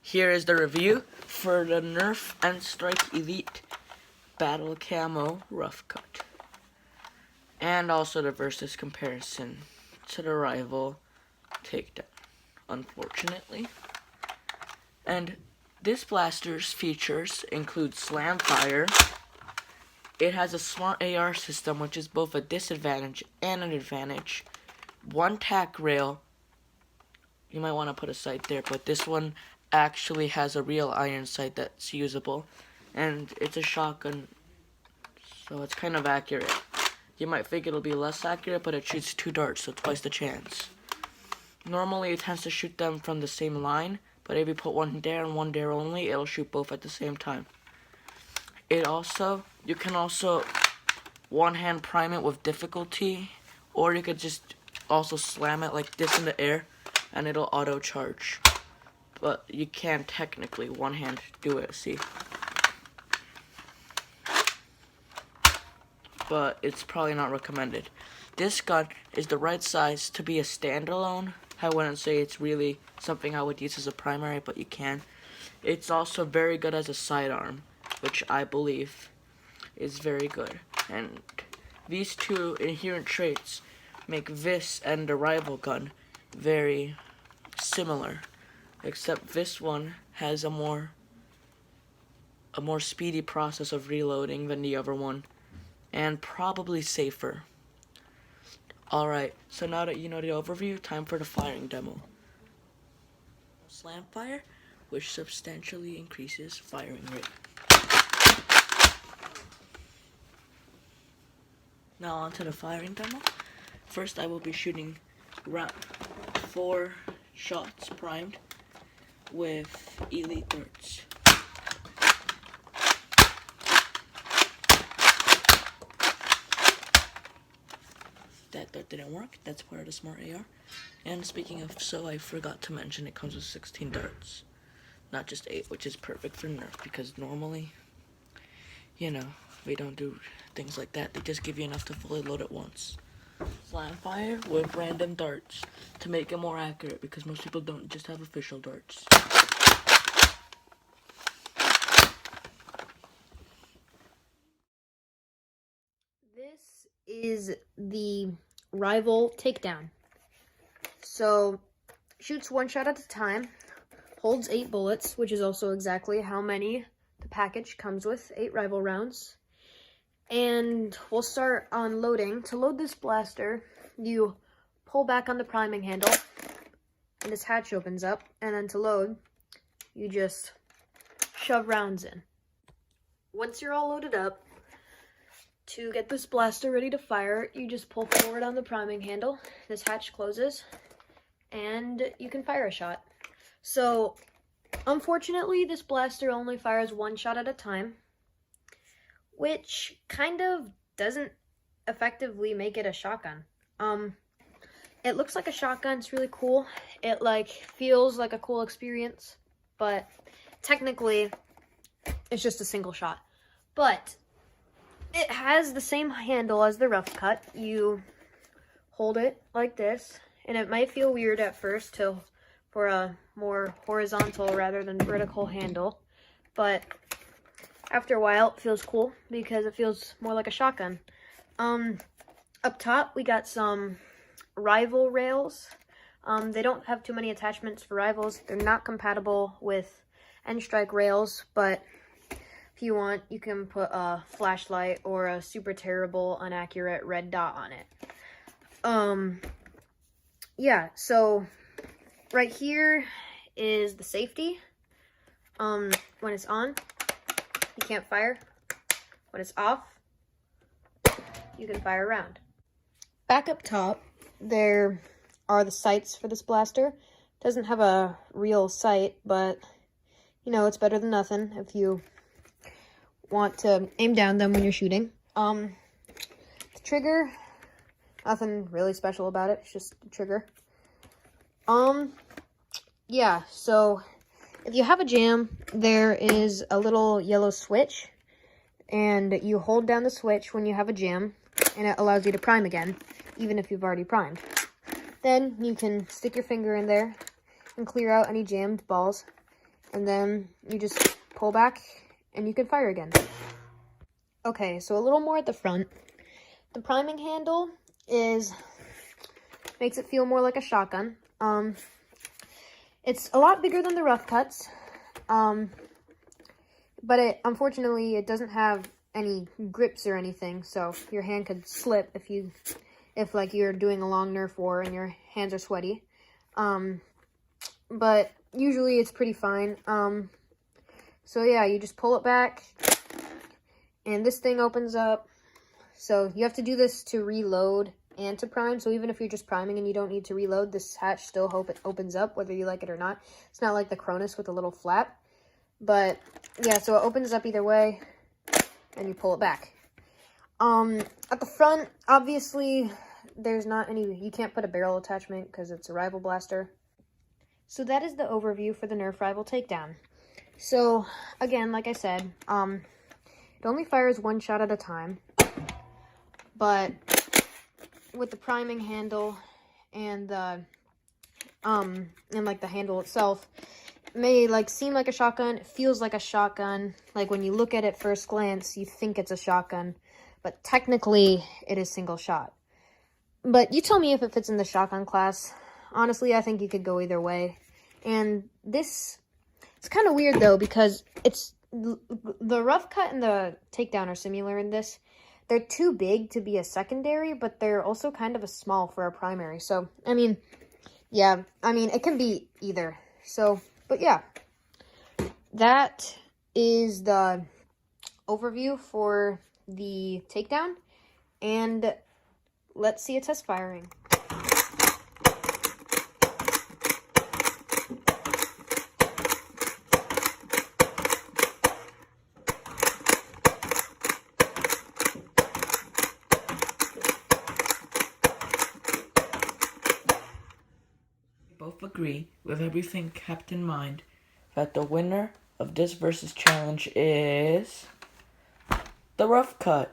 Here is the review for the Nerf and Strike Elite BattleCamo Roughcut. And also the versus comparison to the rival Takedown, unfortunately. And this blaster's features include slam fire. It has a smart AR system, which is both a disadvantage and an advantage. One tack rail. You might want to put a sight there, but this one actually has a real iron sight that's usable. And it's a shotgun, so it's kind of accurate. You might think it'll be less accurate, but it shoots 2 darts, so twice the chance. Normally it tends to shoot them from the same line, but if you put one there and one there only, it'll shoot both at the same time. You can also one-hand prime it with difficulty, or you could just also slam it like this in the air, and it'll auto-charge. But you can technically one-hand do it, see? But it's probably not recommended. This gun is the right size to be a standalone. I wouldn't say it's really something I would use as a primary, but you can. It's also very good as a sidearm, which I believe is very good. And these two inherent traits make this and the rival gun very similar, except this one has a more speedy process of reloading than the other one, and probably safer. Alright, so now that you know the overview, time for the firing demo. Slam fire, which substantially increases firing rate. Now on to the firing demo. First I will be shooting 4 shots primed with Elite darts. That dart didn't work. That's part of the smart AR. And speaking of, I forgot to mention it comes with 16 darts, not just 8, which is perfect for Nerf, because normally, we don't do things like that. They just give you enough to fully load it once. Slam fire with random darts to make it more accurate, because most people don't just have official darts. This is the rival Takedown. So, shoots 1 shot at a time, holds 8 bullets, which is also exactly how many the package comes with, 8 rival rounds. And we'll start on loading. To load this blaster, you pull back on the priming handle, and this hatch opens up, and then to load, you just shove rounds in. Once you're all loaded up, to get this blaster ready to fire, you just pull forward on the priming handle, this hatch closes, and you can fire a shot. So, unfortunately, this blaster only fires 1 shot at a time, which kind of doesn't effectively make it a shotgun. It looks like a shotgun, it's really cool. It feels like a cool experience, but technically, it's just a single shot. But it has the same handle as the Roughcut. You hold it like this, and it might feel weird at first for a more horizontal rather than vertical handle, but after a while it feels cool because it feels more like a shotgun. Up top we got some rival rails. They don't have too many attachments for rivals. They're not compatible with N-Strike rails, but if you want, you can put a flashlight or a super terrible, inaccurate red dot on it. Yeah, so right here is the safety. When it's on, you can't fire. When it's off, you can fire a round. Back up top, there are the sights for this blaster. It doesn't have a real sight, but, it's better than nothing if you want to aim down them when you're shooting. The trigger, nothing really special about it, it's just a trigger. Yeah, so if you have a jam, there is a little yellow switch, and you hold down the switch when you have a jam, and it allows you to prime again, even if you've already primed. Then you can stick your finger in there and clear out any jammed balls, and then you just pull back and you can fire again. Okay, so a little more at the front. The priming handle makes it feel more like a shotgun. It's a lot bigger than the Roughcuts, but unfortunately it doesn't have any grips or anything, so your hand could slip if like you're doing a long Nerf war and your hands are sweaty. But usually it's pretty fine. So yeah, you just pull it back and this thing opens up. So you have to do this to reload and to prime. So even if you're just priming and you don't need to reload, this hatch still opens up whether you like it or not. It's not like the Cronus with a little flap. But yeah, so it opens up either way and you pull it back. At the front, obviously, there's not any, you can't put a barrel attachment because it's a rival blaster. So that is the overview for the Nerf Rival Takedown. So again, like I said, it only fires one shot at a time, but with the priming handle and the handle itself, it may like seem like a shotgun. It feels like a shotgun. Like when you look at it first glance, you think it's a shotgun, but technically it is single shot. But you tell me if it fits in the shotgun class. Honestly, I think you could go either way. And it's kind of weird though, because the Roughcut and the Takedown are similar in this. They're too big to be a secondary, but they're also kind of a small for a primary. So, I mean, yeah, it can be either. So, but yeah, that is the overview for the Takedown. And let's see a test firing. Both agree, with everything kept in mind, that the winner of this versus challenge is the Roughcut.